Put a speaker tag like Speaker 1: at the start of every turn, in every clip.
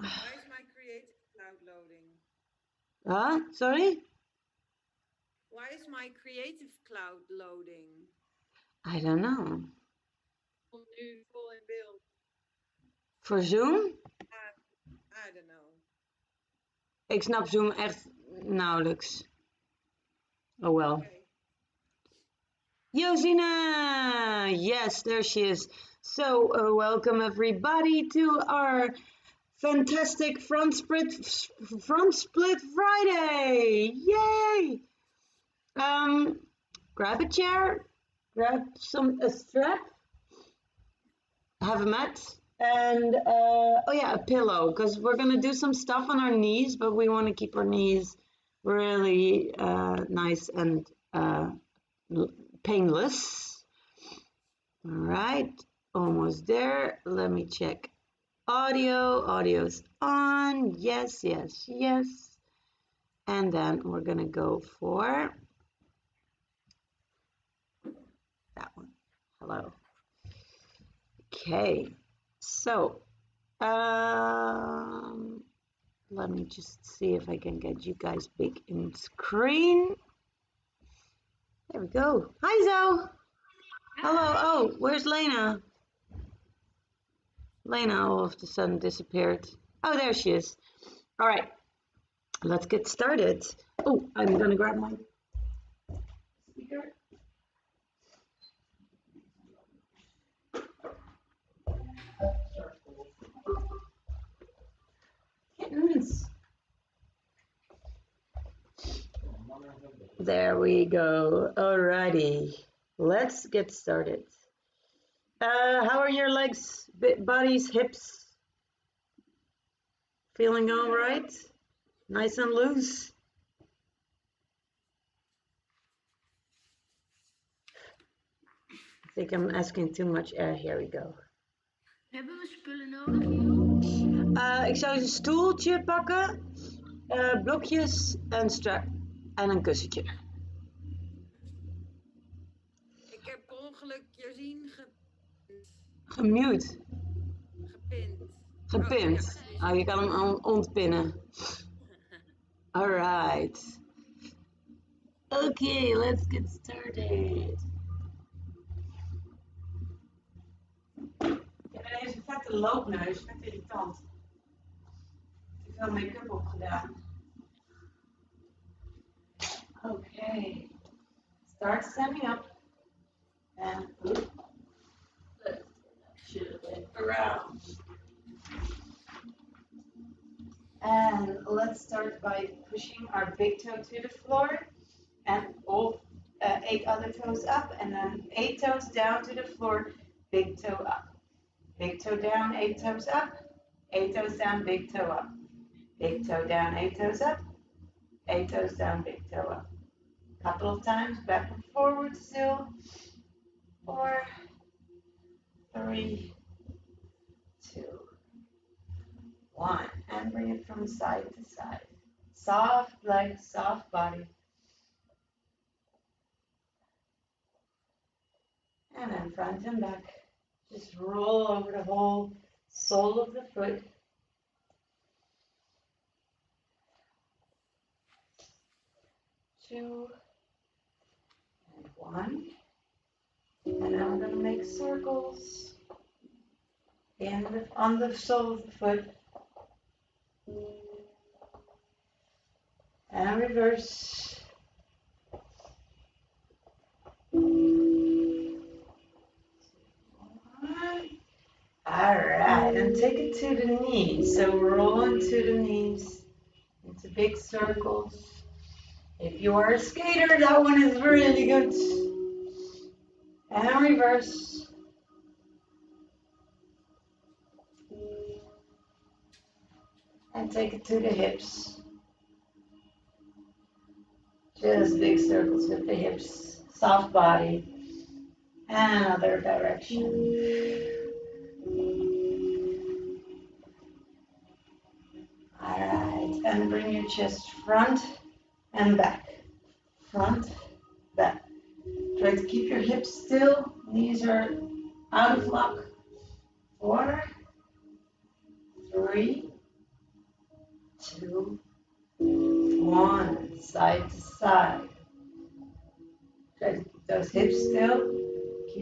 Speaker 1: Why is my creative cloud loading?
Speaker 2: Sorry?
Speaker 1: Why is my creative cloud loading?
Speaker 2: I don't know.
Speaker 1: Nu vol in beeld.
Speaker 2: Voor Zoom?
Speaker 1: I don't know.
Speaker 2: Ik snap Zoom echt nauwelijks. Oh well.
Speaker 1: Okay.
Speaker 2: Josina! Yes, there she is. So, welcome everybody to our fantastic Frontsplit Friday! Yay! Grab a chair, grab a strap, have a mat, and a pillow, because we're gonna do some stuff on our knees, but we want to keep our knees really nice and painless. All right, almost there. Let me check audio. Audio's on. Yes, yes, yes. And then we're gonna go for that one. Hello. Okay, so let me just see if I can get you guys big in screen. There we go. Hi, Zoe. Hello. Oh, where's Lena? Lena all of a sudden disappeared. Oh, there she is. All right, let's get started. Oh, I'm gonna grab my speaker. Kittens. There we go. Alrighty, let's get started. How are your legs, bodies, hips? Feeling all right? Nice and loose? I think I'm asking too much air. Here we go.
Speaker 3: Hebben we spullen nodig?
Speaker 2: Ik zou een stoeltje pakken, blokjes, een strap en een kussentje.
Speaker 1: Ik heb per ongeluk Josien
Speaker 2: Gemute.
Speaker 1: gepint.
Speaker 2: Gepint. Oh, je kan hem ontpinnen. Alright. Okay, let's get started. Ik heb ineens een vette loopneus, vet irritant. Te veel make-up opgedaan. Okay. Start standing up. And let's shift it around. And let's start by pushing our big toe to the floor and all 8 other toes up, and then 8 toes down to the floor, big toe up. Big toe down, 8 toes up, 8 toes down, big toe up. Big toe down, 8 toes up, 8 toes down, big toe up. Couple of times, back and forward still. 4, 3, 2, 1. And bring it from side to side. Soft legs, soft body. And then front and back. Just roll over the whole sole of the foot. 2 and 1. And now we're going to make circles on the sole of the foot. And reverse. Alright, and take it to the knees. So roll into the knees, into big circles. If you are a skater, that one is really good. And reverse. And take it to the hips. Just big circles with the hips. Soft body. And another direction. Alright, and bring your chest front and back. Front, back. Try to keep your hips still. Knees are out of lock. 4, 3,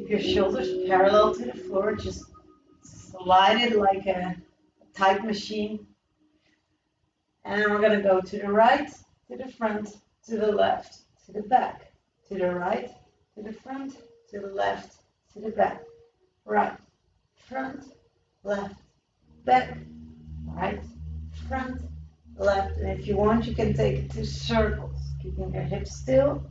Speaker 2: Keep your shoulders parallel to the floor. Just slide it like a type machine. And then we're going to go to the right, to the front, to the left, to the back, to the right, to the front, to the left, to the back, right, front, left, back, right, front, left. And if you want, you can take it to circles, keeping your hips still.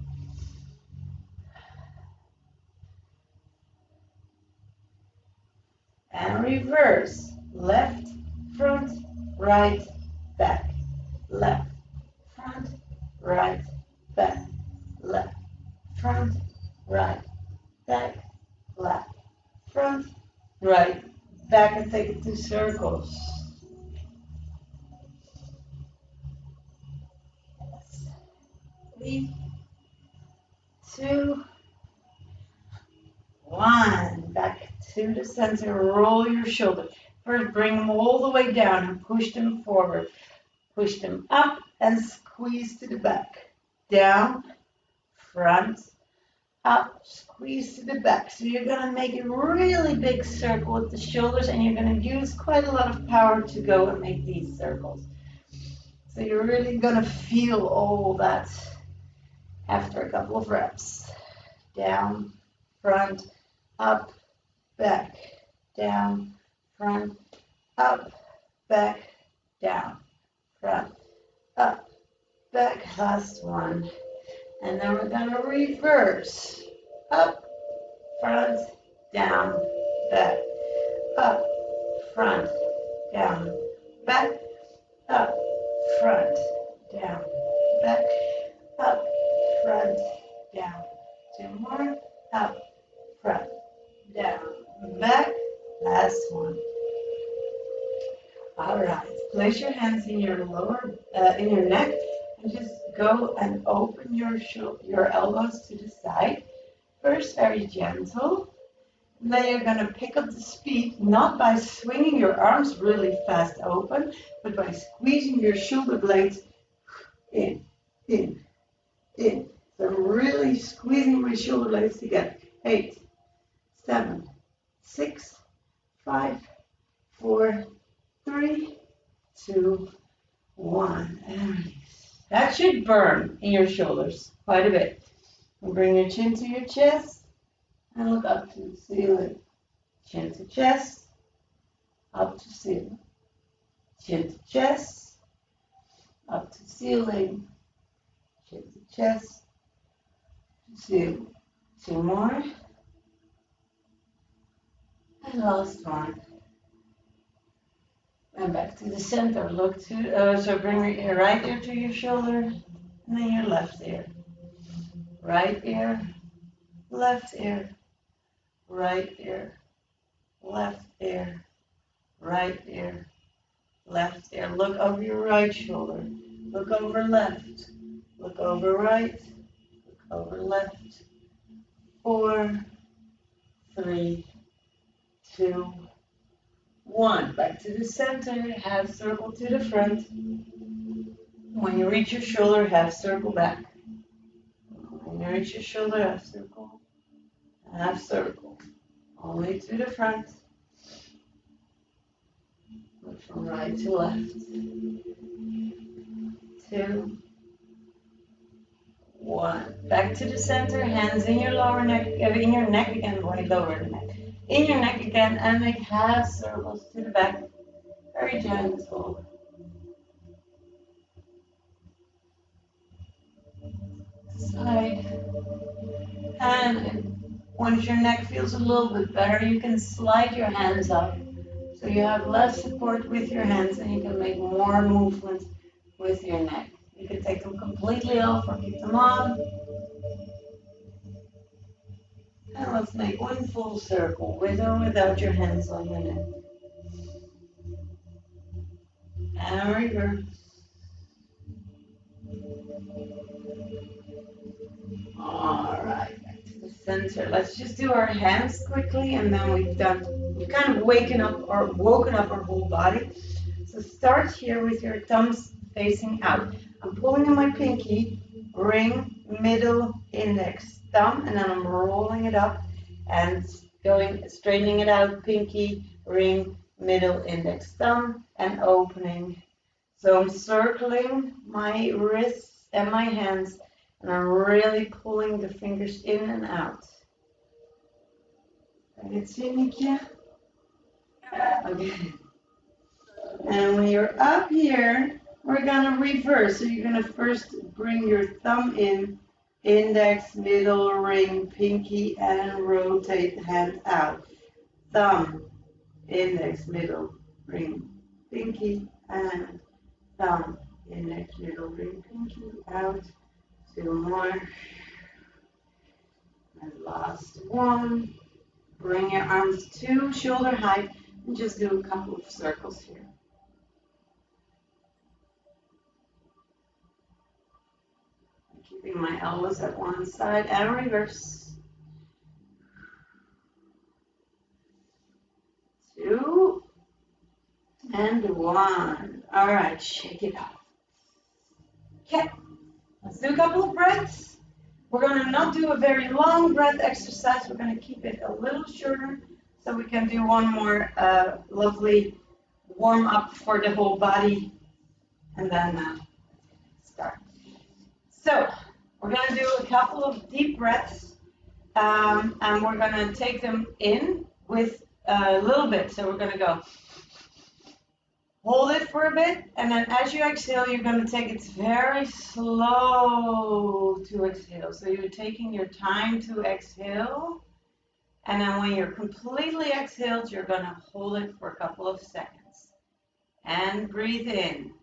Speaker 2: And reverse, left, front, right, back, left, front, right, back, left, front, right, back, left, front, right, back, and take it to circles. 3, 2, 1. Back to the center. Roll your shoulders. First, bring them all the way down and push them forward. Push them up and squeeze to the back. Down, front, up, squeeze to the back. So you're going to make a really big circle with the shoulders, and you're going to use quite a lot of power to go and make these circles. So you're really going to feel all that after a couple of reps. Down, front, up, back, down, front, up, back, down, front, up, back. Last one. And then we're going to reverse. Up, front, down, back, up, front, down, back, up, front, down, back, up, front, down. 2 more. Up, front, down, back. Last one. All right. Place your hands in your in your neck, and just go and open your elbows to the side. First, very gentle. Then you're going to pick up the speed, not by swinging your arms really fast open, but by squeezing your shoulder blades in, in, in. So really squeezing my shoulder blades together. 8, 7, 6, 5, 4, 3, 2, 1. And release. That should burn in your shoulders quite a bit. And bring your chin to your chest and look up to the ceiling. Chin to chest, up to ceiling. Chin to chest, up to ceiling. Chin to chest, to ceiling. 2 more. And last one. And back to the center. Look to, so bring your right ear to your shoulder, and then your left ear. Right ear, left ear, right ear, left ear, right ear, left ear. Look over your right shoulder. Look over left. Look over right. Look over left. 4, 3, 2, 1. Back to the center. Half circle to the front. When you reach your shoulder, half circle back. When you reach your shoulder, half circle. Half circle. Only to the front. Look from right to left. 2, 1. Back to the center. Hands in your lower neck. In your neck again. Way lower the neck. In your neck again, and make half circles to the back. Very gentle. Side. And once your neck feels a little bit better, you can slide your hands up. So you have less support with your hands, and you can make more movement with your neck. You can take them completely off or keep them on. And let's make one full circle, with or without your hands on your neck. And reverse. All right, back to the center. Let's just do our hands quickly, and then we've kind of woken up our whole body. So start here with your thumbs facing out. I'm pulling in my pinky, ring, middle, index, thumb, and then I'm rolling it up and straightening it out, pinky, ring, middle, index, thumb, and opening. So I'm circling my wrists and my hands, and I'm really pulling the fingers in and out. Kan je het zien, Niekje? Okay. And when you're up here, we're gonna reverse. So you're gonna first bring your thumb in, index, middle, ring, pinky, and rotate the hand out. Thumb, index, middle, ring, pinky, and thumb, index, middle, ring, pinky, out. 2 more. And last one. Bring your arms to shoulder height and just do a couple of circles here. Keeping my elbows at one side and reverse. 2 and 1. All right, shake it off. Okay, let's do a couple of breaths. We're going to not do a very long breath exercise. We're going to keep it a little shorter so we can do one more lovely warm up for the whole body and then start. So we're going to do a couple of deep breaths and we're going to take them in with a little bit. So we're going to go hold it for a bit, and then as you exhale, you're going to take it very slow to exhale. So you're taking your time to exhale, and then when you're completely exhaled, you're going to hold it for a couple of seconds. And breathe in.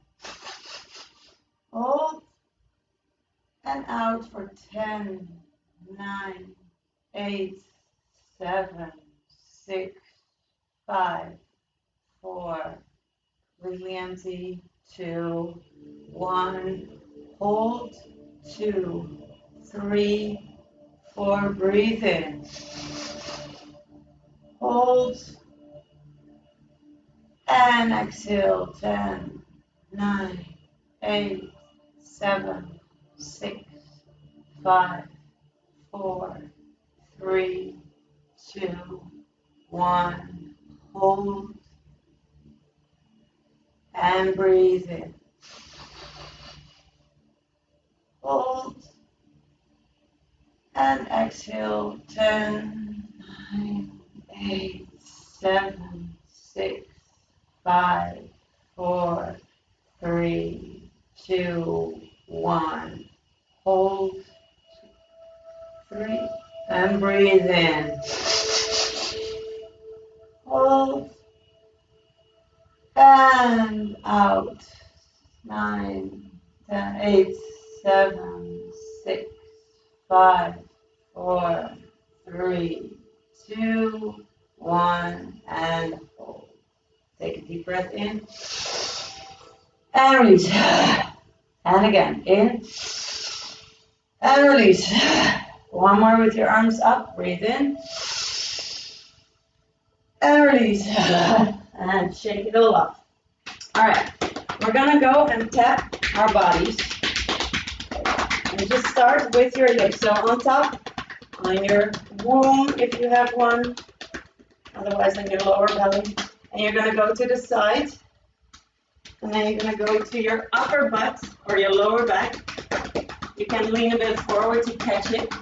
Speaker 2: Hold and out for 10, 9, 8, 7, 6, 5, 4, completely empty, 2, 1, hold, 2, 3, 4, breathe in, hold, and exhale, 10, 9, 8, 7, 6, 5, 4, 3, 2, 1, hold, and breathe in. Hold and exhale. 10, 9, 8, 7, 6, 5, 4, 3, 2, 1. Hold. 3 and breathe in. Hold. And out. 9, 10, 8, 7, 6, 5, 4, 3, 2, 1, and hold. Take a deep breath in. And release. And again, in. And release. One more with your arms up. Breathe in. And release. And shake it all off. All right, we're gonna go and tap our bodies. And just start with your hips. So on top, on your womb, if you have one, otherwise on your lower belly. And you're gonna go to the side. And then you're gonna go to your upper butt or your lower back. You can lean a bit forward to catch it.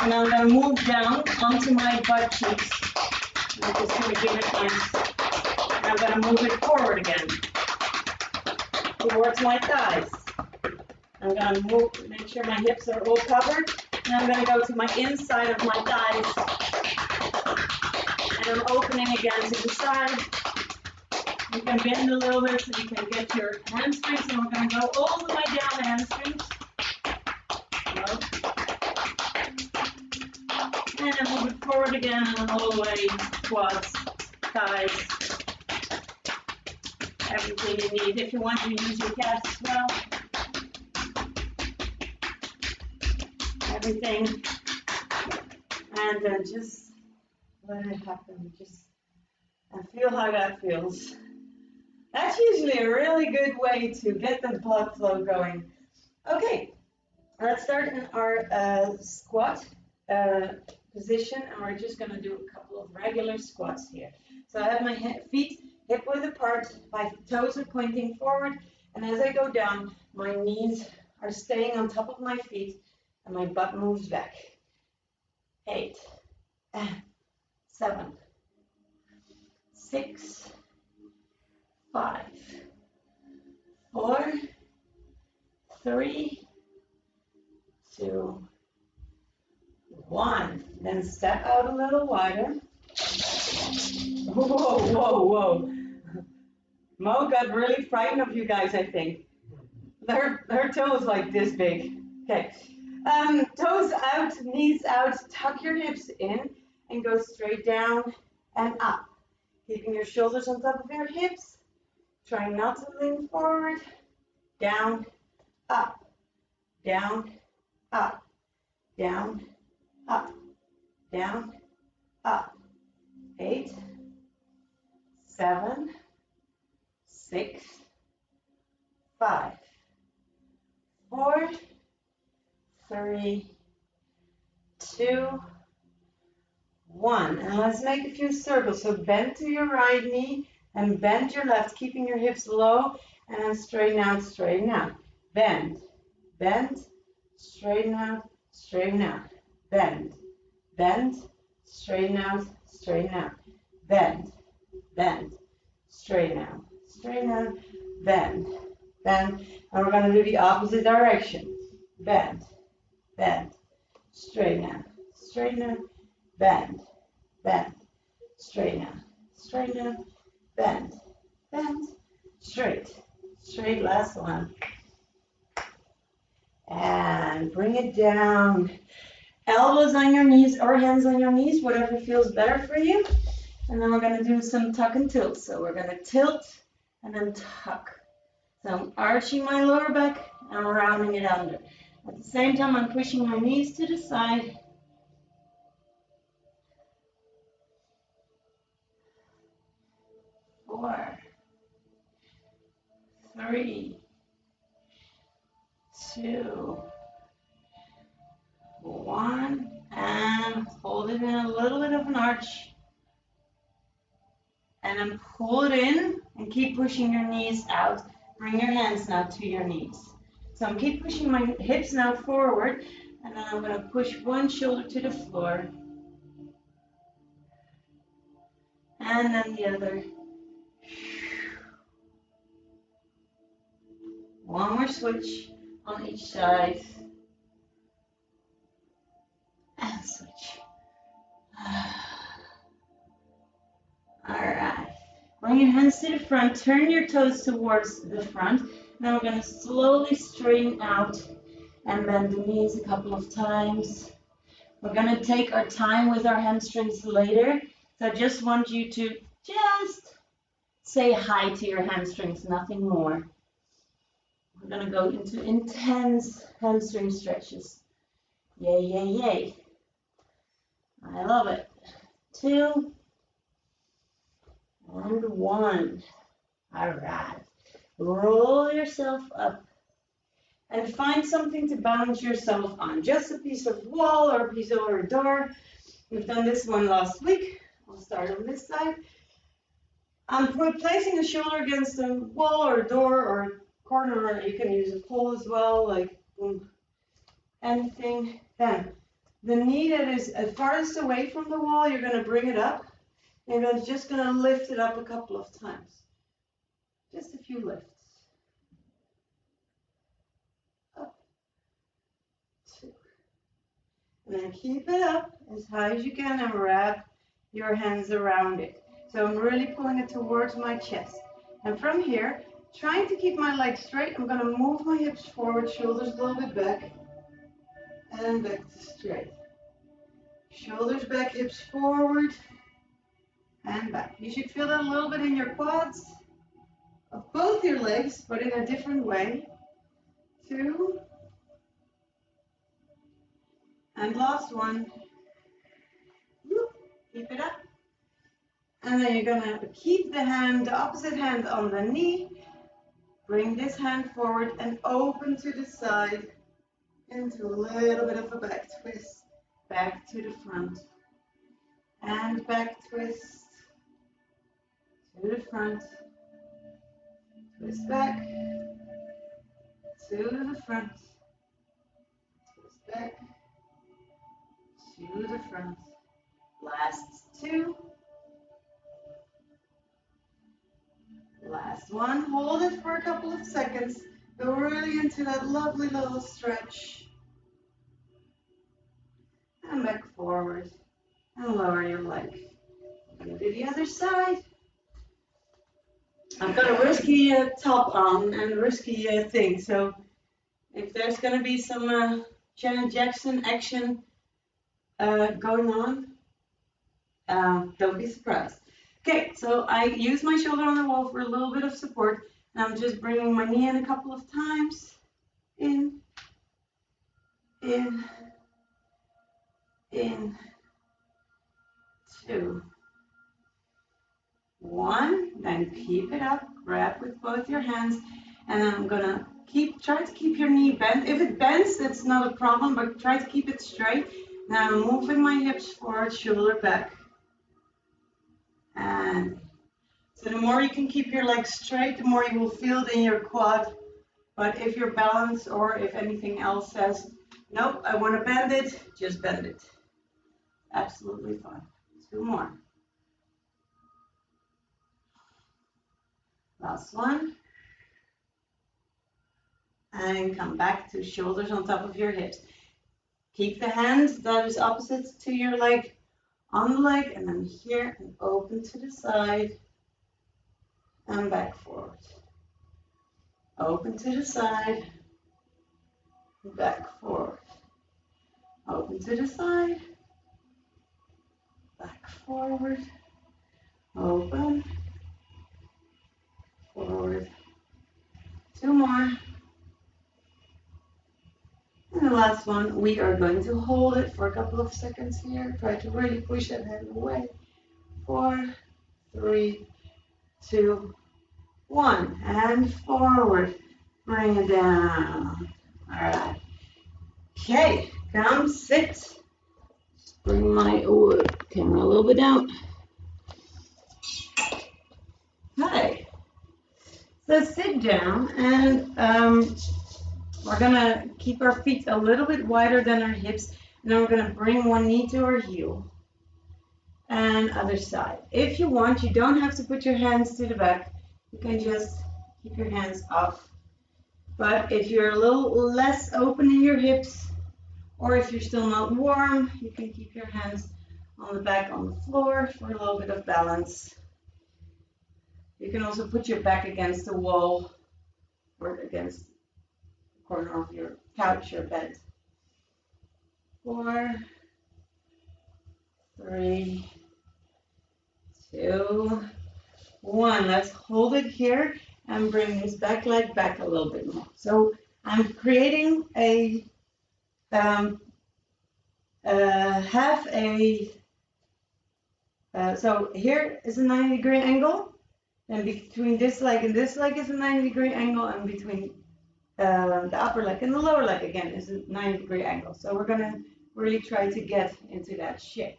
Speaker 2: And I'm gonna move down onto my butt cheeks. I'm just gonna give it nice. I'm going to move it forward again, towards my thighs. I'm going to move, make sure my hips are all covered. And I'm going to go to my inside of my thighs. And I'm opening again to the side. You can bend a little bit so you can get your hamstrings. And we're going to go all the way down the hamstrings. And then move it forward again and all the way, quads, thighs. Everything you need. If you want to use your calves as well. Everything. And then just let it happen. Just and feel how that feels. That's usually a really good way to get the blood flow going. Okay, let's start in our squat position, and we're just going to do a couple of regular squats here. So I have my feet hip width apart, my toes are pointing forward, and as I go down, my knees are staying on top of my feet, and my butt moves back. 8, 7, 6, 5, 4, 3, 2, 1. Then step out a little wider. Whoa, whoa, whoa. Mo got really frightened of you guys, I think. Her toe is like this big. Okay. Toes out, knees out, tuck your hips in and go straight down and up. Keeping your shoulders on top of your hips. Try not to lean forward. Down, up, down, up, down, up, down, up. 8, 7, 6, 5, 4, 3, 2, 1. And let's make a few circles. So bend to your right knee and bend your left, keeping your hips low, and then straighten out, straighten out. Bend, bend, straighten out, straighten out. Bend, bend, straighten out, straighten out. Bend, bend, straighten out, straighten out. Bend, bend. And we're going to do the opposite direction. Bend, bend, straighten out, straighten out. Bend, bend, straighten out, straighten out. Bend, bend, straight, straight. Last one. And bring it down. Elbows on your knees or hands on your knees, whatever feels better for you. And then we're going to do some tuck and tilt. So we're going to tilt and then tuck. So I'm arching my lower back and I'm rounding it under. At the same time, I'm pushing my knees to the side. Four, 3, 2, 1, and hold it in a little bit of an arch. And then pull it in and keep pushing your knees out. Bring your hands now to your knees. So I'm keep pushing my hips now forward, and then I'm going to push one shoulder to the floor. And then the other. One more switch on each side. And switch. Alright. Bring your hands to the front. Turn your toes towards the front. Now we're going to slowly straighten out and bend the knees a couple of times. We're going to take our time with our hamstrings later. So I just want you to just say hi to your hamstrings, nothing more. We're going to go into intense hamstring stretches. Yay, yay, yay. I love it. 2 and 1. All right. Roll yourself up and find something to balance yourself on. Just a piece of wall or a piece of a door. We've done this one last week. I'll start on this side. I'm placing a shoulder against a wall or a door or corner, or you can use a pole as well, like anything. Then the knee that is farthest away from the wall, you're going to bring it up. And you're just going to lift it up a couple of times. Just a few lifts. Up. 2. And then keep it up as high as you can and wrap your hands around it. So I'm really pulling it towards my chest. And from here, trying to keep my legs straight, I'm going to move my hips forward, shoulders a little bit back, and back to straight. Shoulders back, hips forward, and back. You should feel that a little bit in your quads of both your legs, but in a different way. 2. And last one. Keep it up. And then you're going to keep the opposite hand on the knee. Bring this hand forward and open to the side into a little bit of a back twist. back to the front, and back twist, to the front, twist back, to the front, twist back, to the front. Last two. Last one. Hold it for a couple of seconds. Go really into that lovely little stretch. And back forward. And lower your leg. I'm going to do the other side. I've got a risky top on and a risky thing. So if there's going to be some Janet Jackson action going on, don't be surprised. Okay, so I use my shoulder on the wall for a little bit of support. And I'm just bringing my knee in a couple of times. In, in, in, 2, 1. Then keep it up. Grab with both your hands. And I'm going to try to keep your knee bent. If it bends, that's not a problem, but try to keep it straight. Now I'm moving my hips forward, shoulder back. And so the more you can keep your legs straight, the more you will feel it in your quad. But if your balance or if anything else says, nope, I want to bend it, just bend it. Absolutely fine. 2 more. Last one. And come back to shoulders on top of your hips. Keep the hand that is opposite to your leg on the leg, and then here and open to the side and back forward. Open to the side, back forward. Open to the side, back forward. Open, forward. 2 more. And the last one, we are going to hold it for a couple of seconds here. Try to really push that hand away. 4, 3, 2, 1. And forward. Bring it down. All right. Okay, come sit. Just bring my camera a little bit down. Hi. So sit down, and we're gonna keep our feet a little bit wider than our hips, and then we're gonna bring one knee to our heel. And other side. If you want, you don't have to put your hands to the back. You can just keep your hands off. But if you're a little less open in your hips, or if you're still not warm, you can keep your hands on the back on the floor for a little bit of balance. You can also put your back against the wall or against the corner of your couch or bed. 4, 3, 2, 1. Let's hold it here and bring this back leg back a little bit more. So I'm creating a so here is a 90-degree angle, and between this leg and this leg is a 90-degree angle, and between the upper leg and the lower leg again is a 90-degree angle. So we're going to really try to get into that shape.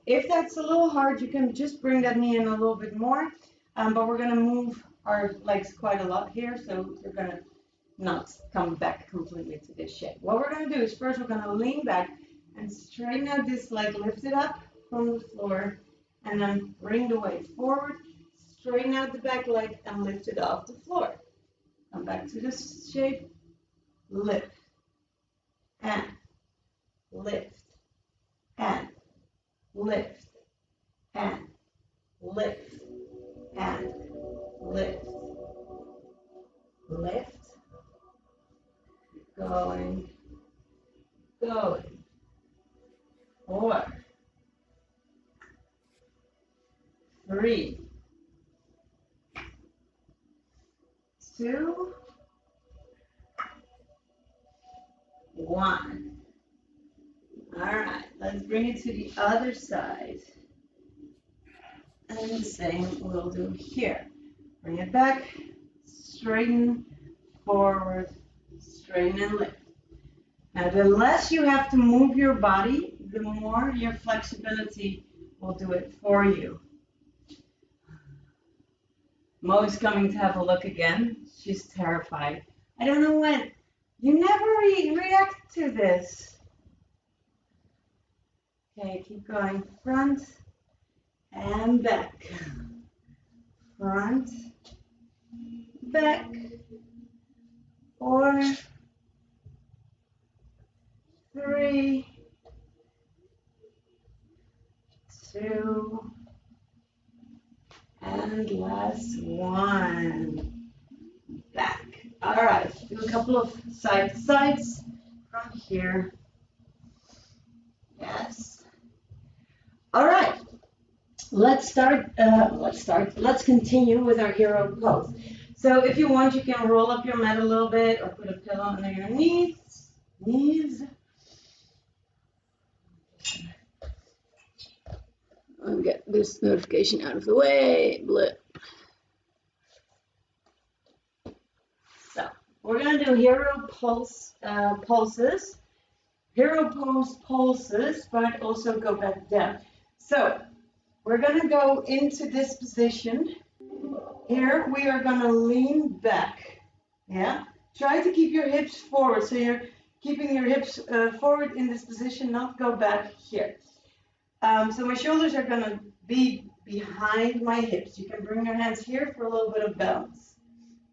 Speaker 2: If that's a little hard, you can just bring that knee in a little bit more, but we're going to move our legs quite a lot here, so we're going to not come back completely to this shape. What we're going to do is first we're going to lean back and straighten out this leg, lift it up from the floor, and then bring the weight forward, straighten out the back leg and lift it off the floor. Come back to this shape, lift, and lift, and lift, and lift, and lift, lift, going, 4, 3, 2, 1. All right, let's bring it to the other side. And the same we'll do here. Bring it back, straighten, forward, straighten and lift. Now, the less you have to move your body, the more your flexibility will do it for you. Mo's coming to have a look again. She's terrified. I don't know when. You never react to this. Okay, keep going. Front and back. Front, back. 4, 3, 2, and last one. Back. All right, do a couple of side to sides from here. Yes. All right. Let's continue with our hero pose. So if you want, you can roll up your mat a little bit or put a pillow under your knees. I'll get this notification out of the way. Blip. So we're gonna do hero pulses. Hero pose pulses, but also go back down. So we're gonna go into this position. Here we are gonna lean back. Yeah. Try to keep your hips forward. So you're keeping your hips forward in this position, not go back here. So my shoulders are gonna be behind my hips. You can bring your hands here for a little bit of balance.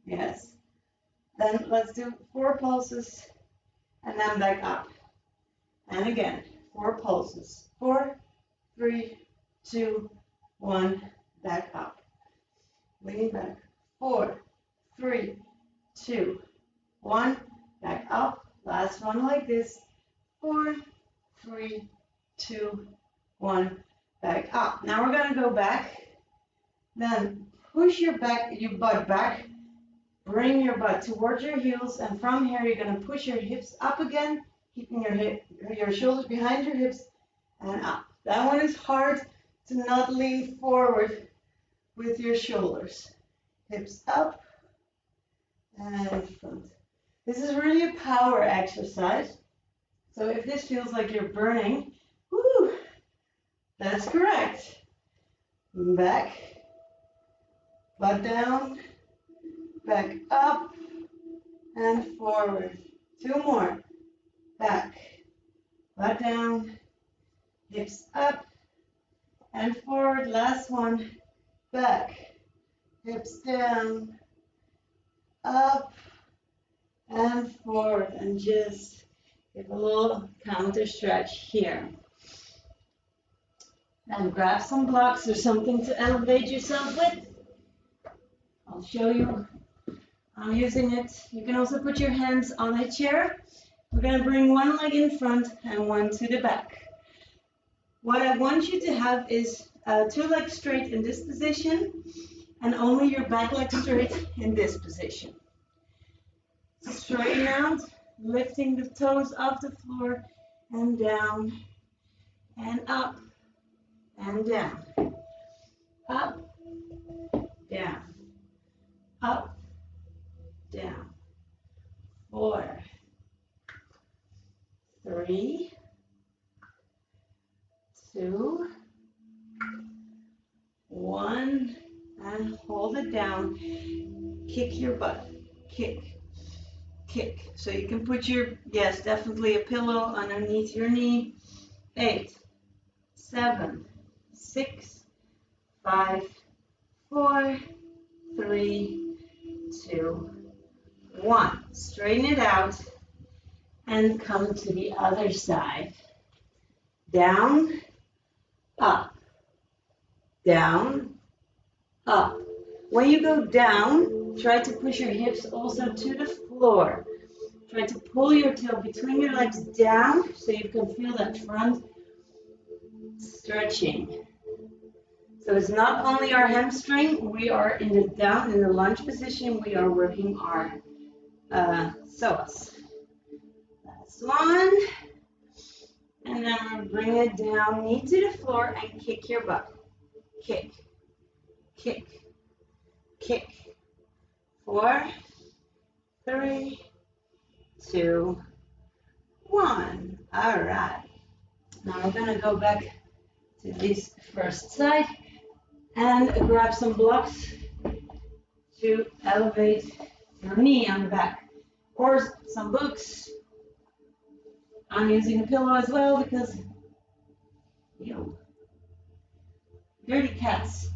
Speaker 2: Yes. Then let's do 4 pulses and then back up. And again, 4 pulses. 4, 3, 2, 1, back up. Lean back. 4, 3, 2, 1, back up. Last one like this. 4, 3, 2, 1, back up. Now we're going to go back. Then push your butt back. Bring your butt towards your heels, and from here you're going to push your hips up again, keeping your shoulders behind your hips and up. That one is hard to not lean forward with your shoulders. Hips up and front. This is really a power exercise. So if this feels like you're burning, whoo, that's correct. Back, butt down, back up and forward. 2 more. Back, butt down, hips up and forward. Last one. Back, hips down, up and forward. And just give a little counter stretch here. And grab some blocks or something to elevate yourself with. I'll show you. I'm using it. You can also put your hands on a chair. We're going to bring one leg in front and one to the back. What I want you to have is 2 legs straight in this position and only your back leg straight in this position. Straighten out, lifting the toes off the floor and down and up and down. Up, down, up, down. 4, 3, 2, 1, and hold it down. Kick your butt. Kick, kick. So you can put your, yes, definitely a pillow underneath your knee. 8, 7, 6, 5, 4, 3, 2, 1. Straighten it out and come to the other side. Down, up, down, up. When you go down, try to push your hips also to the floor. Try to pull your tail between your legs down so you can feel that front stretching. So it's not only our hamstring, we are in the lunge position, we are working our psoas. Last one. And then we'll bring it down, knee to the floor, and kick your butt. Kick, kick, kick. 4, 3, 2, 1. All right. Now we're going to go back to this first side and grab some blocks to elevate your knee on the back. Or some books. I'm using a pillow as well because, yo, dirty cats.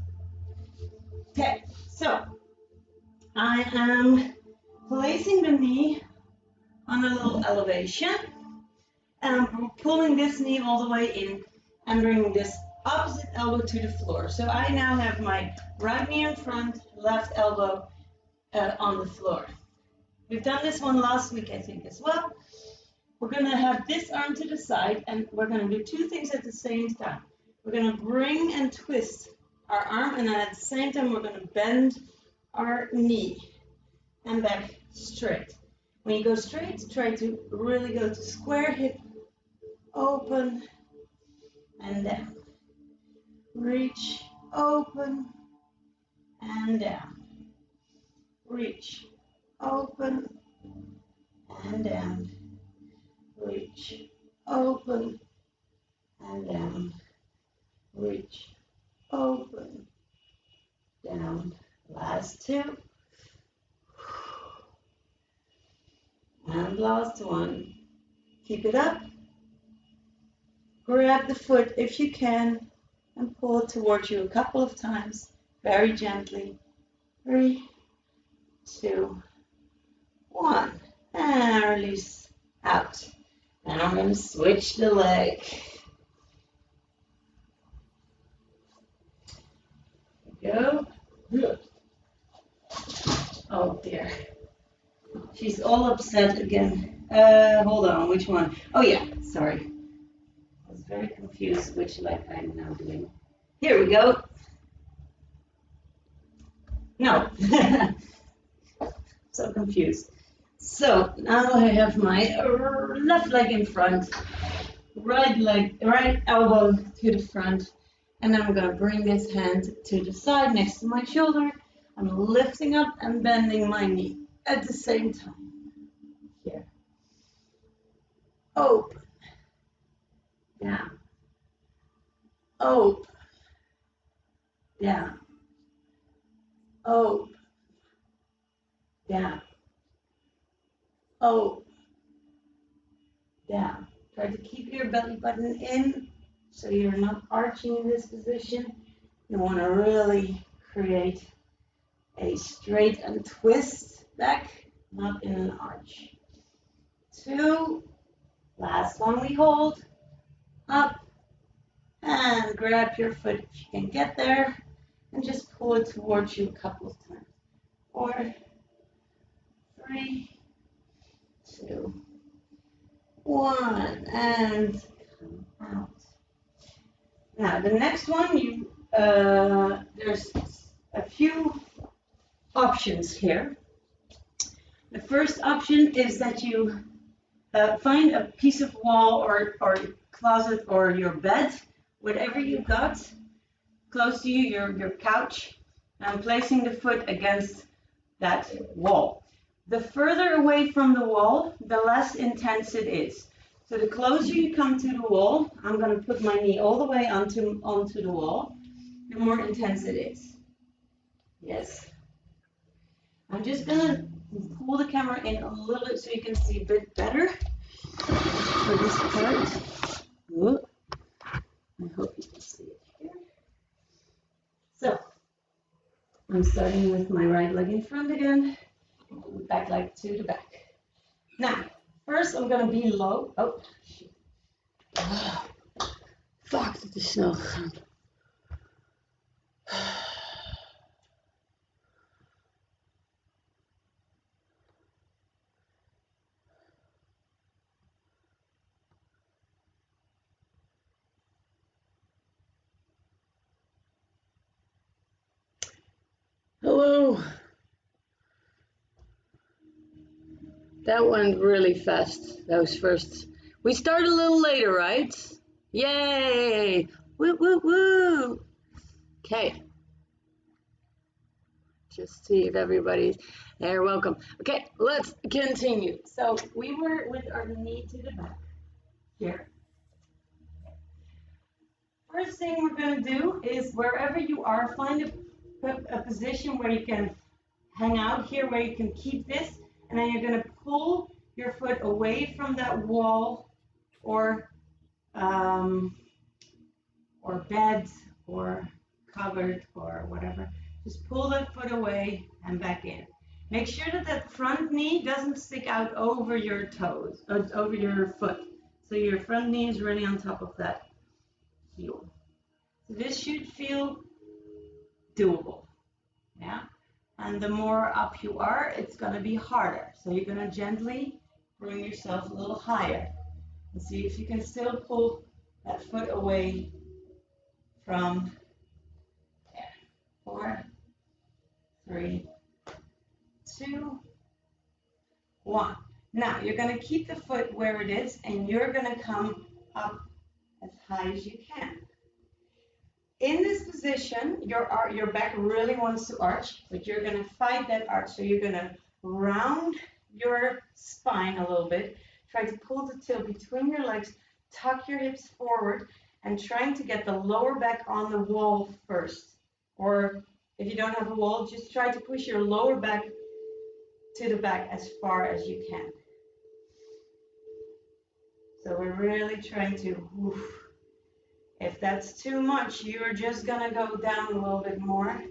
Speaker 2: Okay, so I am placing the knee on a little elevation, and I'm pulling this knee all the way in and bringing this opposite elbow to the floor. So I now have my right knee in front, left elbow on the floor. We've done this one last week, I think, as well. We're going to have this arm to the side, and we're going to do two things at the same time. We're going to bring and twist our arm, and then at the same time, we're going to bend our knee and back straight. When you go straight, try to really go to square hip, open, and down. Reach, open, and down. Reach, open, and down. Reach, open, and down. Reach, open, down. Last two. And last one. Keep it up. Grab the foot if you can and pull it towards you a couple of times, very gently. 3, 2, 1. And release out. Now I'm going to switch the leg. Go. Oh dear. She's all upset again. Hold on, which one? Oh yeah, sorry. I was very confused which leg I'm now doing. Here we go. No. So confused. So now I have my left leg in front, right elbow to the front, and then I'm going to bring this hand to the side next to my shoulder. I'm lifting up and bending my knee at the same time. Here. Open. Down. Open. Down. Open. Down. Open. Down. Try to keep your belly button in so you're not arching in this position. You want to really create a straight and twist back, not in an arch. 2. Last one we hold. Up. And grab your foot if you can get there. And just pull it towards you a couple of times. 4, 3, 2, 1. And come out. Now the next one, there's a few options here. The first option is that you find a piece of wall or closet or your bed, whatever you got, close to you, your couch, and placing the foot against that wall. The further away from the wall, the less intense it is. So the closer you come to the wall, I'm going to put my knee all the way onto the wall, the more intense it is. Yes. I'm just going to pull the camera in a little bit so you can see a bit better for this part. Whoop. I hope you can see it here. So, I'm starting with my right leg in front again, back leg to the back. Now, first I'm going to be low. Oh, shit. Oh, fuck, dit is snel gegaan. Hello. That went really fast, those first. We started a little later, right? Yay! Woo, woo, woo! Okay. Just see if everybody's there. Welcome. Okay, let's continue. So we were with our knee to the back. here. First thing we're going to do is wherever you are, find a position where you can hang out here, where you can keep this, and then you're going to pull your foot away from that wall or bed or cupboard or whatever. Just pull that foot away and back in. Make sure that that front knee doesn't stick out over your toes, over your foot. So your front knee is really on top of that heel. So this should feel doable, yeah? And the more up you are, it's gonna be harder. So you're gonna gently bring yourself a little higher and see if you can still pull that foot away from there. 4, 3, 2, 1. Now you're going to keep the foot where it is and you're going to come up as high as you can. In this position, your back really wants to arch, but you're going to fight that arch. So you're going to round your spine a little bit, try to pull the tail between your legs, tuck your hips forward, and trying to get the lower back on the wall first. Or if you don't have a wall, just try to push your lower back to the back as far as you can. So we're really trying to, if that's too much, you're just gonna go down a little bit more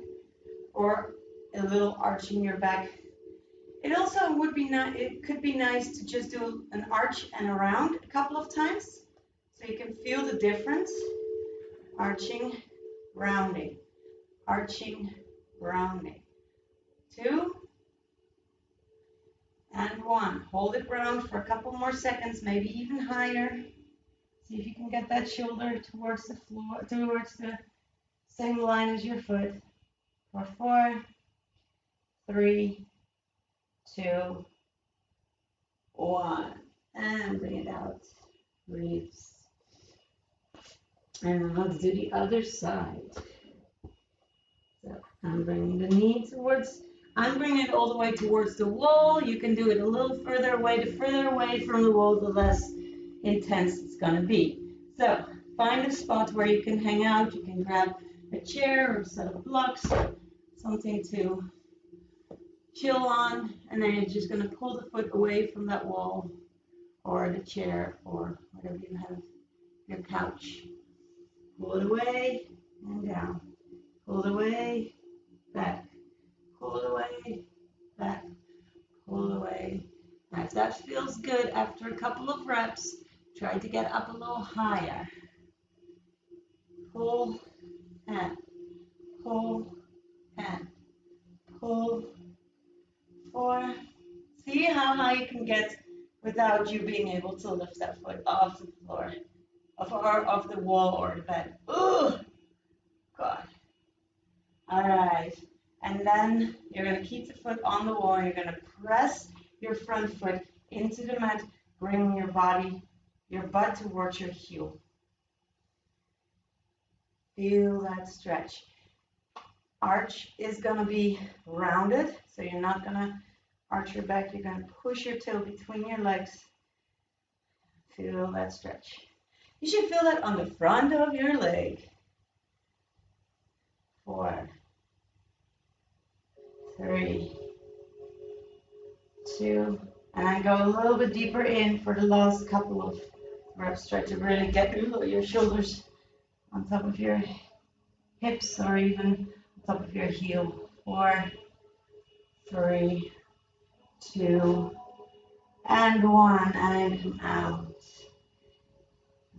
Speaker 2: or a little arching your back. It also would be nice, it could be nice to just do an arch and around a couple of times so you can feel the difference. Arching, rounding, arching, rounding. 2 and 1. Hold it round for a couple more seconds, maybe even higher. See if you can get that shoulder towards the floor, towards the same line as your foot. For 4, 3, 2, 1. And bring it out. Release. And now let's do the other side. So I'm bringing the knee towards, I'm bringing it all the way towards the wall. You can do it a little further away. The further away from the wall, the less intense it's going to be. So find a spot where you can hang out. You can grab a chair or a set of blocks, something to chill on, and then you're just going to pull the foot away from that wall or the chair or whatever you have, your couch. Pull it away and down. Pull it away, back. Pull it away, back. Pull it away. Now if that feels good after a couple of reps, try to get up a little higher. Pull and pull and pull. 4. See how high you can get without you being able to lift that foot off the floor, off the wall or the bed. Ooh, God. All right, and then you're going to keep the foot on the wall. You're going to press your front foot into the mat, bringing your body, your butt towards your heel. Feel that stretch. Arch is going to be rounded, so you're not going to arch your back. You're going to push your tail between your legs. Feel that stretch. You should feel that on the front of your leg. 4, 3, 2, and I go a little bit deeper in for the last couple of reps. Try to really get your shoulders on top of your hips or even on top of your heel. 4, 3, 2, and 1, and come out.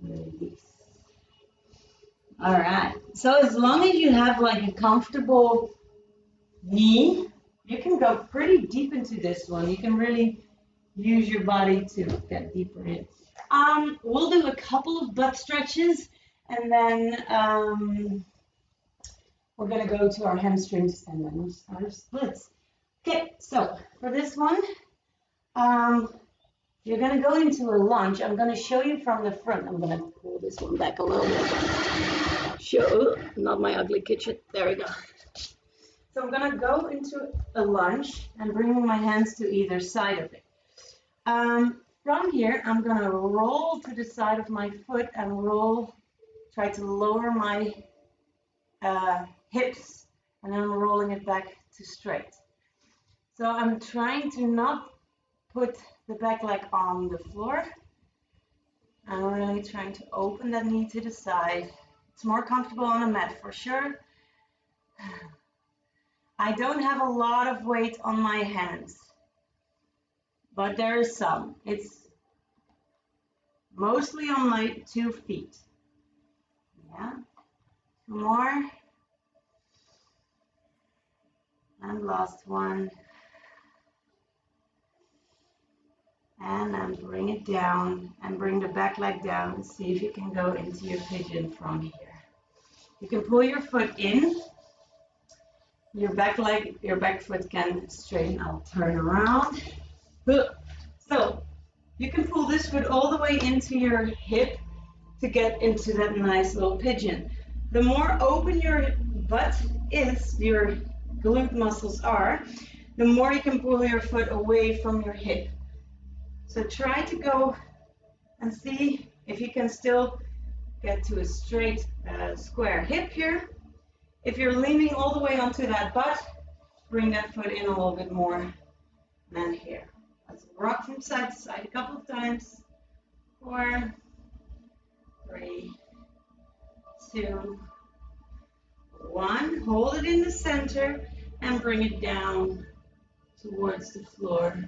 Speaker 2: Release. All right, so as long as you have like a comfortable knee, you can go pretty deep into this one. You can really use your body to get deeper in. We'll do a couple of butt stretches, and then we're gonna go to our hamstrings, and then we'll start our splits. Okay, so for this one, you're gonna go into a lunge. I'm gonna show you from the front. I'm gonna pull this one back a little bit. Show, not my ugly kitchen. There we go. So I'm gonna go into a lunge and bringing my hands to either side of it. from here, I'm gonna roll to the side of my foot and roll, try to lower my hips, and then I'm rolling it back to straight. So I'm trying to not put the back leg on the floor. I'm really trying to open that knee to the side. It's more comfortable on a mat for sure. I don't have a lot of weight on my hands, but there is some. It's mostly on my 2 feet. Yeah, 2 more. And last one. And then bring it down and bring the back leg down and see if you can go into your pigeon from here. You can pull your foot in. Your back leg, your back foot can straighten. I'll turn around. So you can pull this foot all the way into your hip to get into that nice little pigeon. The more open your butt is, your glute muscles are, the more you can pull your foot away from your hip. So try to go and see if you can still get to a straight square hip here. If you're leaning all the way onto that butt, bring that foot in a little bit more than here. Let's rock from side to side a couple of times. 4, 3, 2, 1. Hold it in the center and bring it down towards the floor.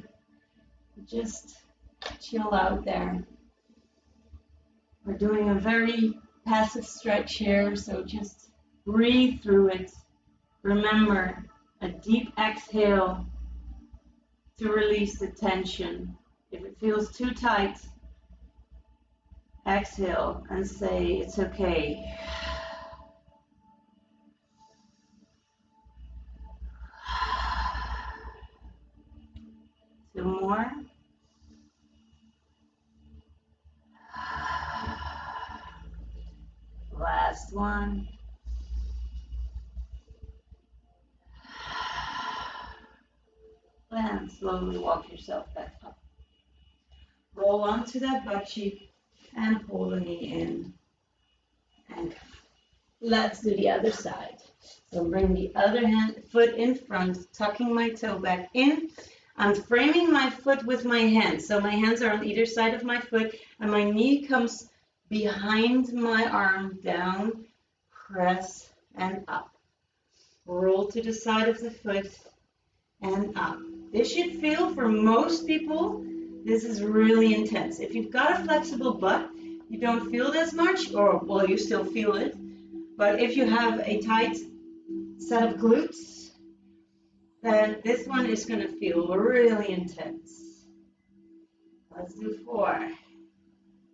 Speaker 2: Just chill out there. We're doing a very passive stretch here, so just breathe through it. Remember, a deep exhale to release the tension. If it feels too tight, exhale and say it's okay. Two more. Last one. And slowly walk yourself back up. Roll onto that butt cheek and pull the knee in. And let's do the other side. So bring the other foot in front, tucking my toe back in. I'm framing my foot with my hands. So my hands are on either side of my foot and my knee comes behind my arm, down, press, and up. Roll to the side of the foot and up. This should feel, for most people, this is really intense. If you've got a flexible butt, you don't feel it as much, or, well, you still feel it. But if you have a tight set of glutes, then this one is going to feel really intense. Let's do 4.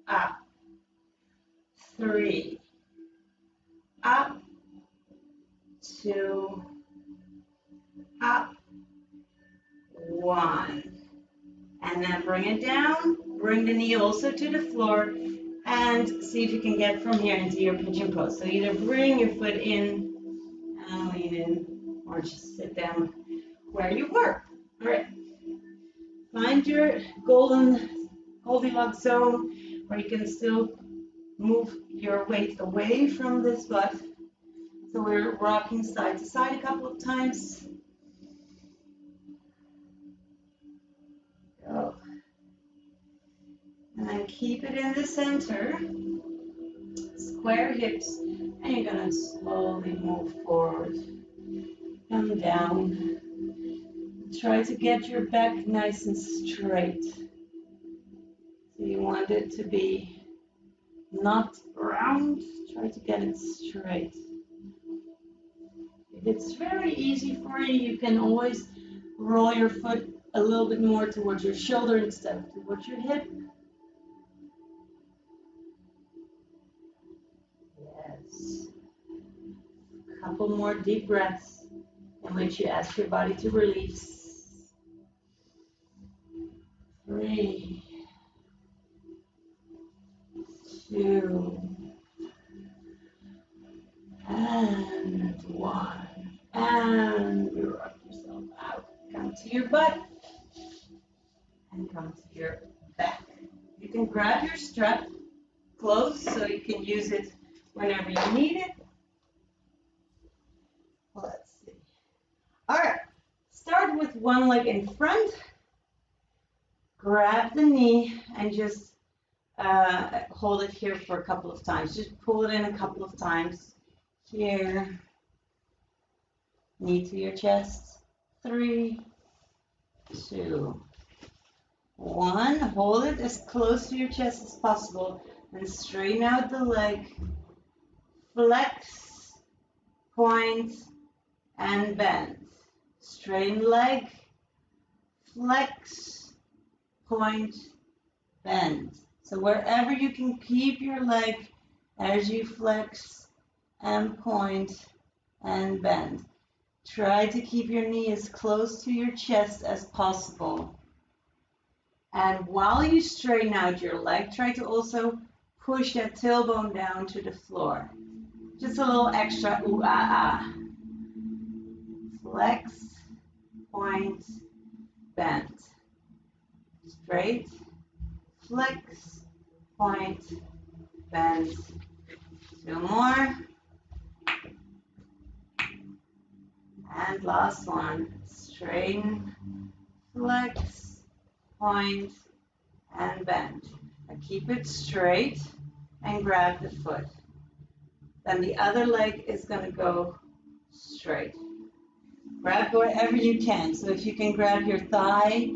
Speaker 2: Up. 3. Up. 2. Up. 1. And then bring it down. Bring the knee also to the floor. And see if you can get from here into your pigeon pose. So either bring your foot in and lean in, or just sit down where you were. All right. Find your golden Goldilocks zone where you can still move your weight away from this butt. So we're rocking side to side a couple of times. Go. And then keep it in the center. Square hips. And you're going to slowly move forward. Come down. Try to get your back nice and straight. So you want it to be not round. Try to get it straight. If it's very easy for you, you can always roll your foot a little bit more towards your shoulder instead of towards your hip. Yes. A couple more deep breaths in which you ask your body to release. 3, 2, and 1. And you rock yourself out. Come to your butt and come to your back. You can grab your strap close so you can use it whenever you need it. Let's see. All right, start with one leg in front. Grab the knee and just hold it here for a couple of times. Just pull it in a couple of times. Here. Knee to your chest. 3, 2, 1. Hold it as close to your chest as possible and straighten out the leg. Flex, point, and bend. Straighten leg, flex, point, bend. So wherever you can keep your leg as you flex and point and bend. Try to keep your knee as close to your chest as possible. And while you straighten out your leg, try to also push that tailbone down to the floor. Just a little extra ooh, ah, ah. Flex, point, bend. Straight, flex, point, bend. 2 more. And last one. Straighten, flex, point, and bend. Now keep it straight and grab the foot. Then the other leg is going to go straight. Grab wherever you can. So if you can grab your thigh,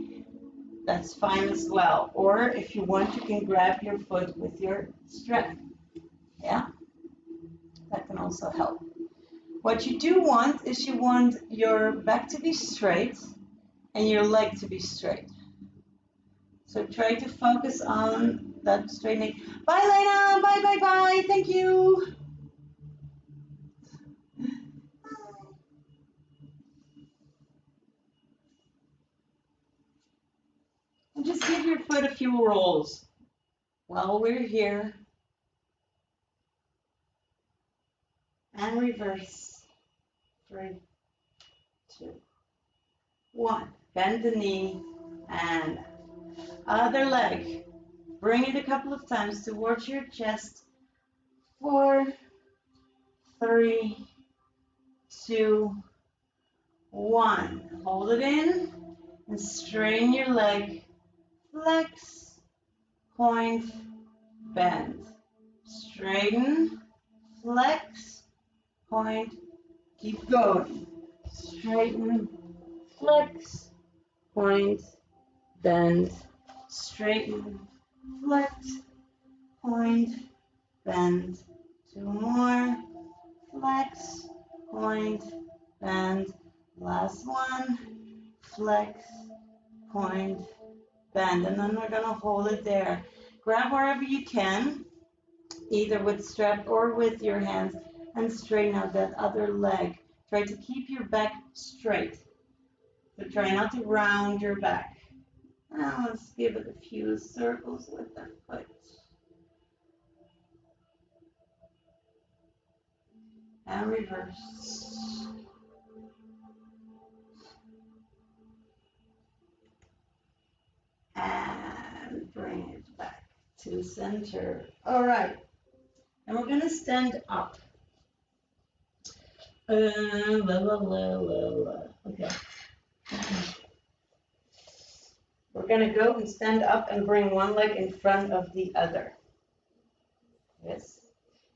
Speaker 2: that's fine as well. Or if you want, you can grab your foot with your strap. Yeah? That can also help. What you do want is you want your back to be straight and your leg to be straight. So try to focus on that straightening. Bye, Lena. Bye, bye, bye. Thank you. And just give your foot a few rolls while we're here. And reverse. 3, 2, 1. Bend the knee and other leg. Bring it a couple of times towards your chest. 4, 3, 2, 1. Hold it in and straighten your leg. Flex, point, bend. Straighten, flex, point, keep going. Straighten, flex, point, bend. Straighten, flex, point, bend. 2 more. Flex, point, bend. Last one. Flex, point, bend. And then we're going to hold it there. Grab wherever you can, either with strap or with your hands, and straighten out that other leg. Try to keep your back straight. So try not to round your back. Now let's give it a few circles with the foot. And reverse. And bring it back to center. All right. And we're going to stand up. Okay. We're going to go and stand up and bring one leg in front of the other. Yes.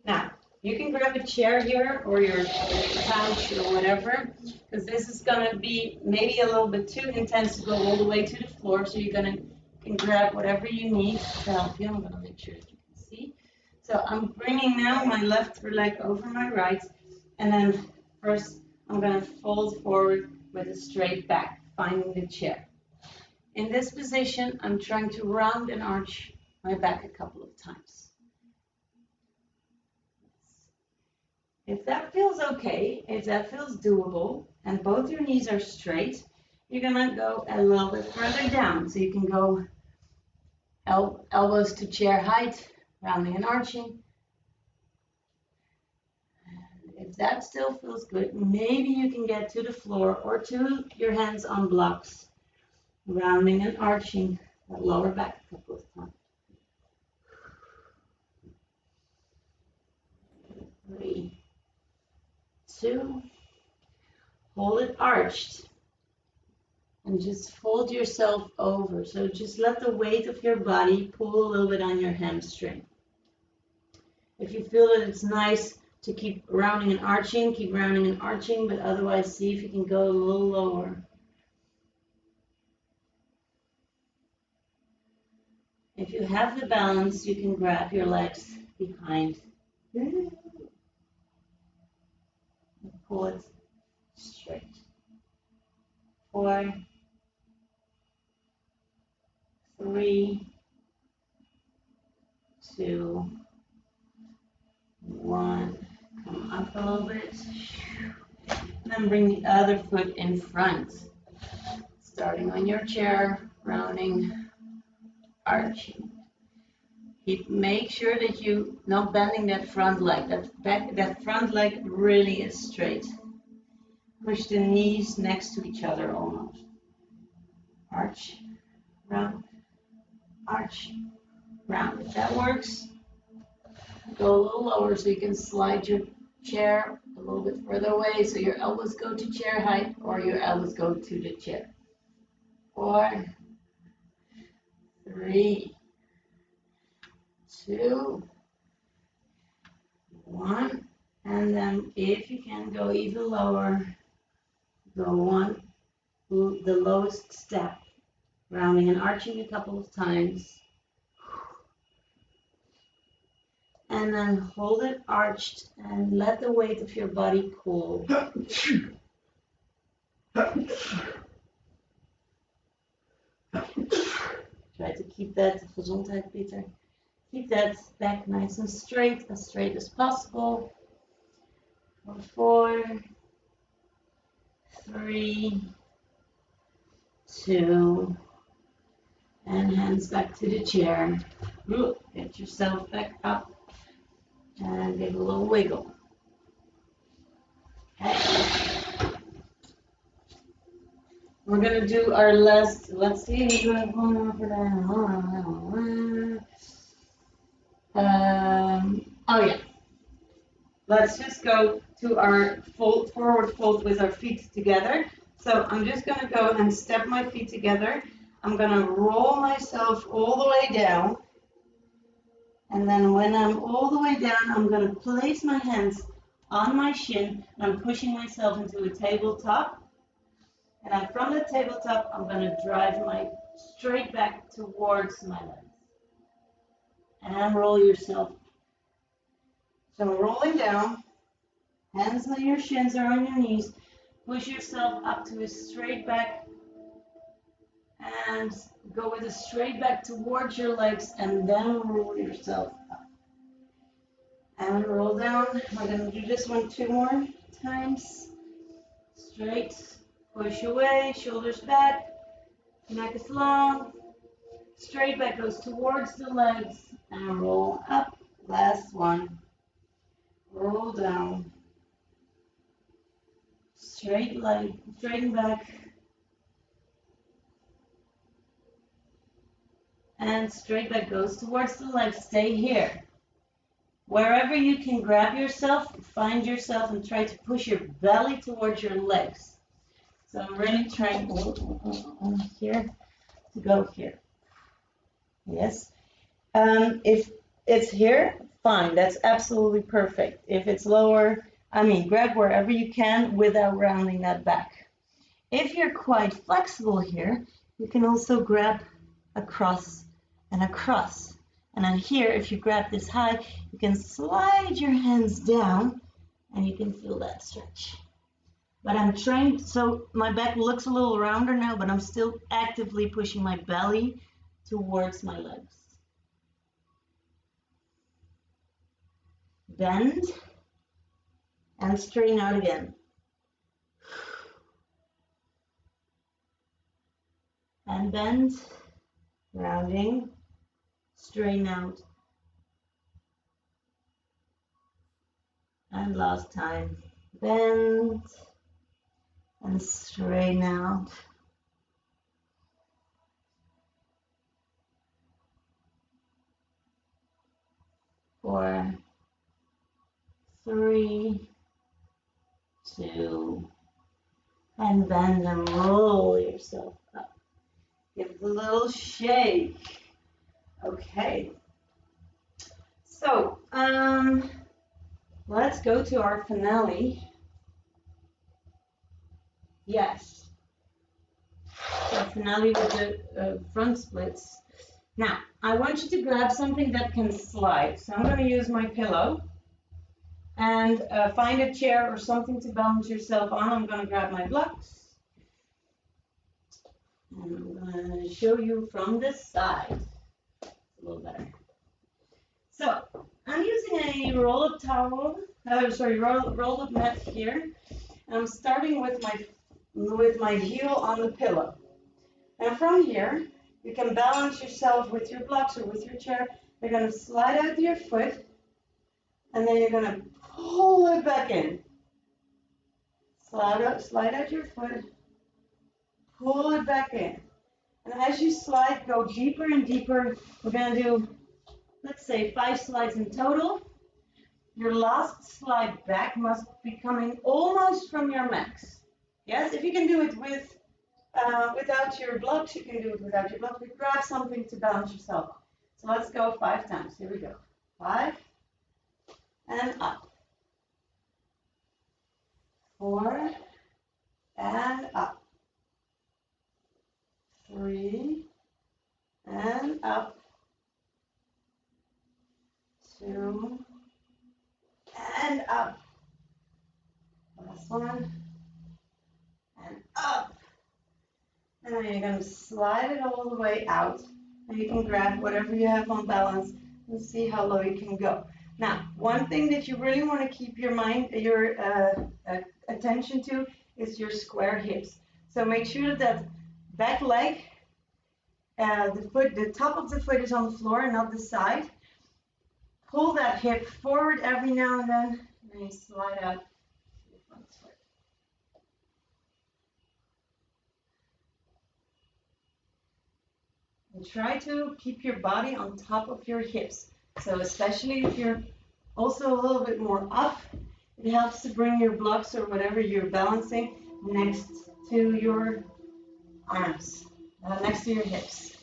Speaker 2: Now, you can grab a chair here or your couch or whatever, because this is going to be maybe a little bit too intense to go all the way to the floor. So you're going to can grab whatever you need to help you. I'm going to make sure that you can see. So I'm bringing now my left leg over my right, and then first I'm going to fold forward with a straight back, finding the chair. In this position, I'm trying to round and arch my back a couple of times. If that feels okay, if that feels doable, and both your knees are straight, you're going to go a little bit further down. So you can go elbows to chair height, rounding and arching. And if that still feels good, maybe you can get to the floor or to your hands on blocks, rounding and arching that lower back a couple of times. 3, 2. Hold it arched. And just fold yourself over. So just let the weight of your body pull a little bit on your hamstring. If you feel that it's nice to keep rounding and arching, keep rounding and arching, but otherwise see if you can go a little lower. If you have the balance, you can grab your legs behind. Pull it straight. 4, 3, 2, 1. Come up a little bit. Then bring the other foot in front. Starting on your chair, rounding, arching. Make sure that you not bending that front leg. That front leg really is straight. Push the knees next to each other almost. Arch, round, arch, round. If that works, go a little lower so you can slide your chair a little bit further away so your elbows go to chair height or your elbows go to the chair. 4, 3, 2, 1. And then if you can go even lower, go the lowest step, rounding and arching a couple of times. And then hold it arched and let the weight of your body pull. Try to keep that gezondheid, Peter. Keep that back nice and straight as possible. 4, 3, 2, and hands back to the chair. Get yourself back up and give a little wiggle. Okay. We're gonna do our last, let's see, we do have one more for that. Oh yeah. Let's just go to our forward fold with our feet together. So I'm just gonna go and step my feet together. I'm gonna roll myself all the way down. And then when I'm all the way down, I'm gonna place my hands on my shin and I'm pushing myself into a tabletop. And then from the tabletop, I'm going to drive my straight back towards my legs. And roll yourself. So rolling down, hands on your shins or on your knees. Push yourself up to a straight back. And go with a straight back towards your legs and then roll yourself up. And roll down. We're going to do this one 2 more times. Straight. Push away, shoulders back, neck is long, straight back goes towards the legs, and roll up. Last one. Roll down. Straight leg, straighten back. And straight back goes towards the legs. Stay here. Wherever you can grab yourself, find yourself and try to push your belly towards your legs. So I'm really trying here to go here. Yes. If it's here, fine. That's absolutely perfect. If it's lower, grab wherever you can without rounding that back. If you're quite flexible here, you can also grab across and across. And then here, if you grab this high, you can slide your hands down and you can feel that stretch. But I'm trying, so my back looks a little rounder now, but I'm still actively pushing my belly towards my legs. Bend and straighten out again. And bend, rounding, straighten out. And last time, bend. And straighten out. Four, 3, 2, and bend and roll yourself up. Give it a little shake. Okay. So, let's go to our finale. Yes. Our finale with the front splits. Now, I want you to grab something that can slide. So I'm going to use my pillow. And find a chair or something to balance yourself on. I'm going to grab my blocks. And I'm going to show you from this side. It's a little better. So, I'm using a roll-up towel, roll-up mat here. And I'm starting with my heel on the pillow. And from here, you can balance yourself with your blocks or with your chair. You're going to slide out your foot. And then you're going to pull it back in. Slide out your foot. Pull it back in. And as you slide, go deeper and deeper. We're going to do, let's say, 5 slides in total. Your last slide back must be coming almost from your max. Yes, if you can do it without your blocks, you can do it without your blocks. But grab something to balance yourself. So let's go 5 times. Here we go. 5 and up. 4 and up. 3 and up. 2 and up. Last one and up. And then you're going to slide it all the way out. And you can grab whatever you have on balance and see how low you can go. Now, one thing that you really want to keep your attention to is your square hips. So make sure that back leg, the top of the foot is on the floor and not the side. Pull that hip forward every now and then you slide out the front foot. And try to keep your body on top of your hips. So especially if you're also a little bit more up, it helps to bring your blocks or whatever you're balancing next to your arms, next to your hips.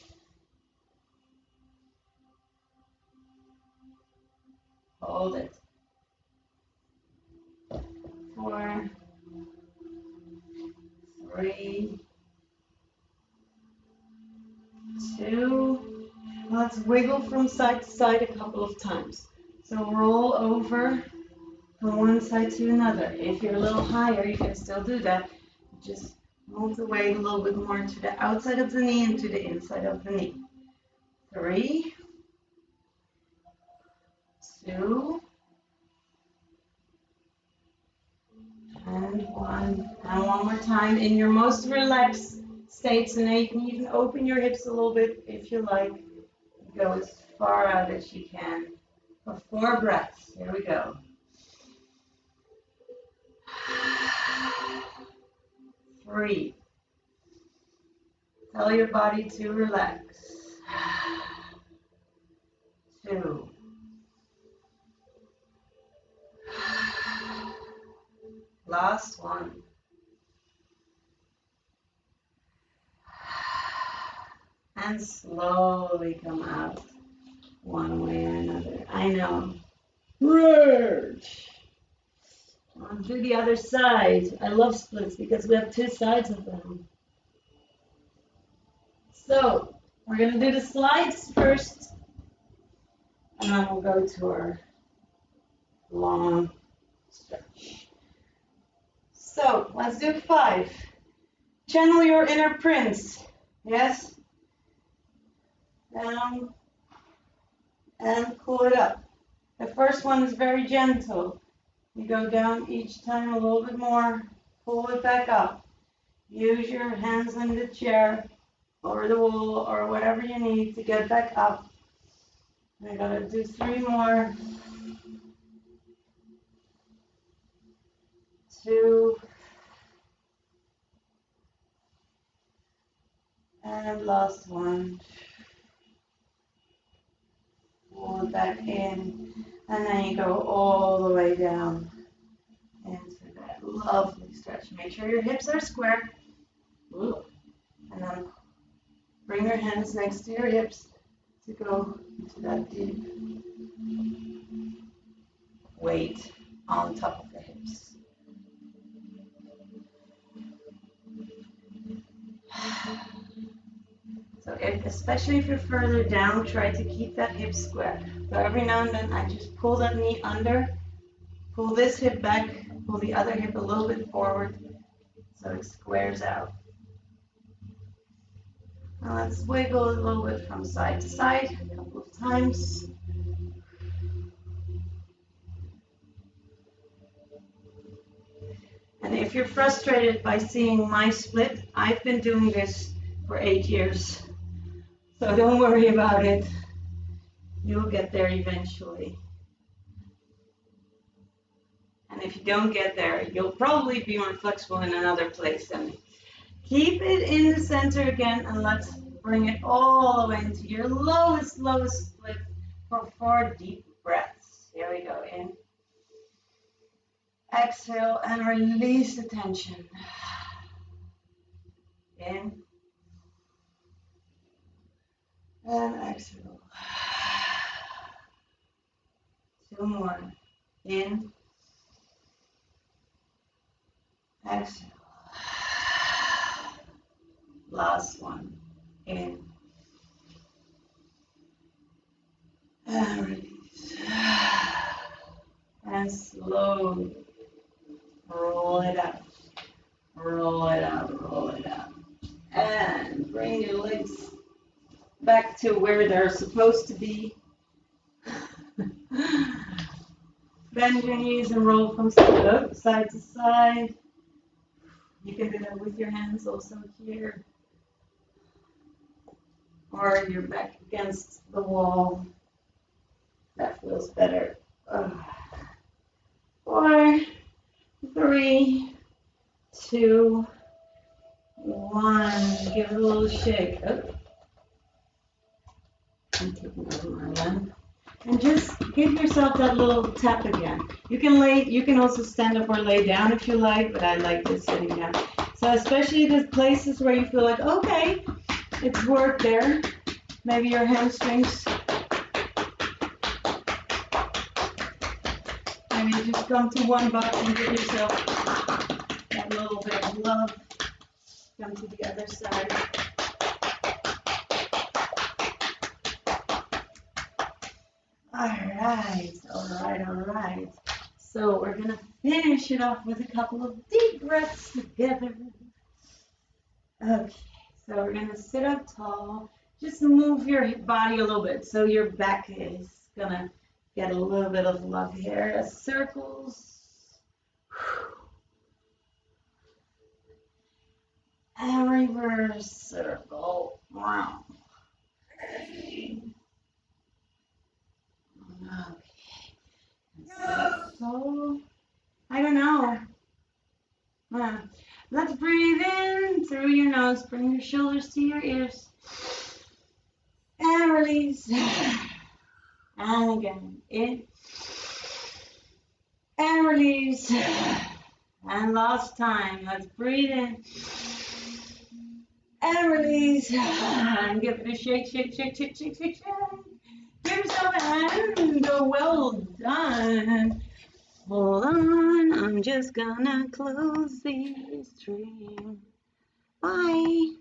Speaker 2: Hold it. 4, 3, 2. Let's wiggle from side to side a couple of times. So roll over from one side to another. If you're a little higher, you can still do that. Just move the weight a little bit more to the outside of the knee and to the inside of the knee. 3, 2, and 1. And one more time in your most relaxed state. So now you can even open your hips a little bit if you like. Go as far out as you can for 4 breaths. Here we go. 3. Tell your body to relax. 2. Last one. And slowly come out one way or another. I know. I'll do the other side. I love splits because we have 2 sides of them. So we're going to do the slides first, and then we'll go to our long stretch. So let's do 5. Channel your inner prince. Yes? Down and pull it up. The first one is very gentle. You go down each time a little bit more, pull it back up. Use your hands on the chair or the wall or whatever you need to get back up. We're going to do 3 more. 2. And last one. Pull it back in. And then you go all the way down into that lovely stretch. Make sure your hips are square. Ooh. And then bring your hands next to your hips to go into that deep weight on top of the hips. So especially if you're further down, try to keep that hip square. So every now and then I just pull that knee under, pull this hip back, pull the other hip a little bit forward so it squares out. Now let's wiggle a little bit from side to side a couple of times. And if you're frustrated by seeing my split, I've been doing this for 8 years. So don't worry about it. You'll get there eventually. And if you don't get there, you'll probably be more flexible in another place than me. Keep it in the center again, and let's bring it all the way into your lowest split for 4 deep breaths. Here we go. In. Exhale and release the tension. In. And exhale. 2 more. In. Exhale. Last one. In. And release. And slowly roll it out. Roll it out, roll it out. And bring your legs back to where they're supposed to be. Bend your knees and roll from side to side. You can do that with your hands also here. Or you're back against the wall. That feels better. 4, 3, 2, 1. Give it a little shake. Oh. I'm taking over my lamp. And just give yourself that little tap again. You can also stand up or lay down if you like, but I like this sitting down. So especially the places where you feel like, okay, it's work there. Maybe your hamstrings. Maybe you just come to one butt and give yourself that little bit of love. Come to the other side. All right. So we're gonna finish it off with a couple of deep breaths together. Okay, so we're gonna sit up tall. Just move your body a little bit so your back is gonna get a little bit of love here. Circles. And reverse circle. Wow. Okay. So, I don't know. Let's breathe in through your nose. Bring your shoulders to your ears. And release. And again. In. And release. And last time. Let's breathe in. And release. And give it a shake, shake, shake, shake, shake, shake, shake. Give yourself a hand and go, well done. Hold on, I'm just gonna close the stream. Bye.